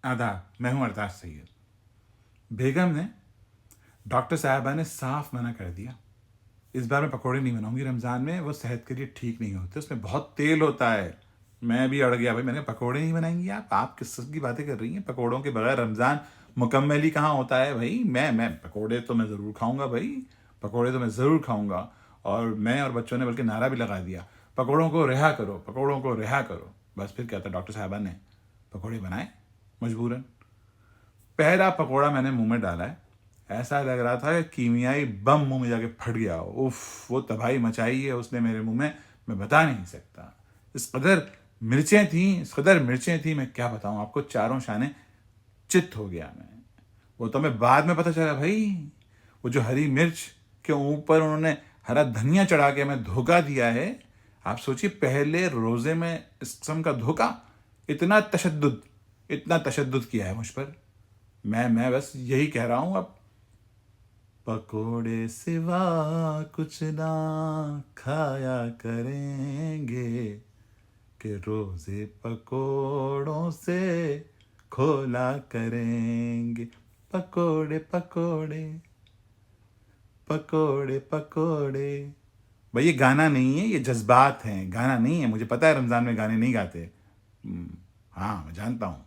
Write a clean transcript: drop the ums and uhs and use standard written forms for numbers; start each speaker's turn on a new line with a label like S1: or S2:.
S1: आदाब, मैं हूं अरताज सैयद। बेगम ने डॉक्टर साहबा ने साफ मना कर दिया, इस बार मैं पकौड़े नहीं बनाऊंगी रमज़ान में, वो सेहत के लिए ठीक नहीं होते, उसमें बहुत तेल होता है। मैं भी अड़ गया भाई, मैंने कहा पकौड़े नहीं बनाएंगी आप किस की बातें कर रही हैं? पकौड़ों के बगैर रमज़ान मुकम्मल ही कहाँ होता है भाई? मैं पकौड़े तो मैं ज़रूर खाऊंगा भाई, पकौड़े तो मैं ज़रूर खाऊंगा। और मैं और बच्चों ने बल्कि नारा भी लगा दिया, पकौड़ों को रिहा करो, पकौड़ों को रिहा करो। बस फिर क्या था, डॉक्टर साहबा ने पकौड़े बनाए मजबूरन। पहला पकोड़ा मैंने मुंह में डाला है, ऐसा लग रहा था कि कीमियाई बम मुंह में जाके फट गया हो। उफ, वो तबाही मचाई है उसने मेरे मुंह में, मैं बता नहीं सकता। इस कदर मिर्चें थी, मैं क्या बताऊं आपको, चारों शाने चित्त हो गया मैं। वो तो मैं बाद में पता चला भाई, वो जो हरी मिर्च के ऊपर उन्होंने हरा धनिया चढ़ा के हमें धोखा दिया है। आप सोचिए, पहले रोजे में इस किस्म का धोखा, इतना तशद्दुद, इतना तशद्दुद किया है मुझ पर। मैं बस यही कह रहा हूं अब, पकोड़े सिवा कुछ ना खाया करेंगे, कि रोजे पकोड़ों से खोला करेंगे। पकोड़े पकोड़े पकोड़े पकोड़े। भाई ये गाना नहीं है, ये जज्बात हैं, गाना नहीं है। मुझे पता है रमज़ान में गाने नहीं गाते। हाँ, मैं जानता हूँ।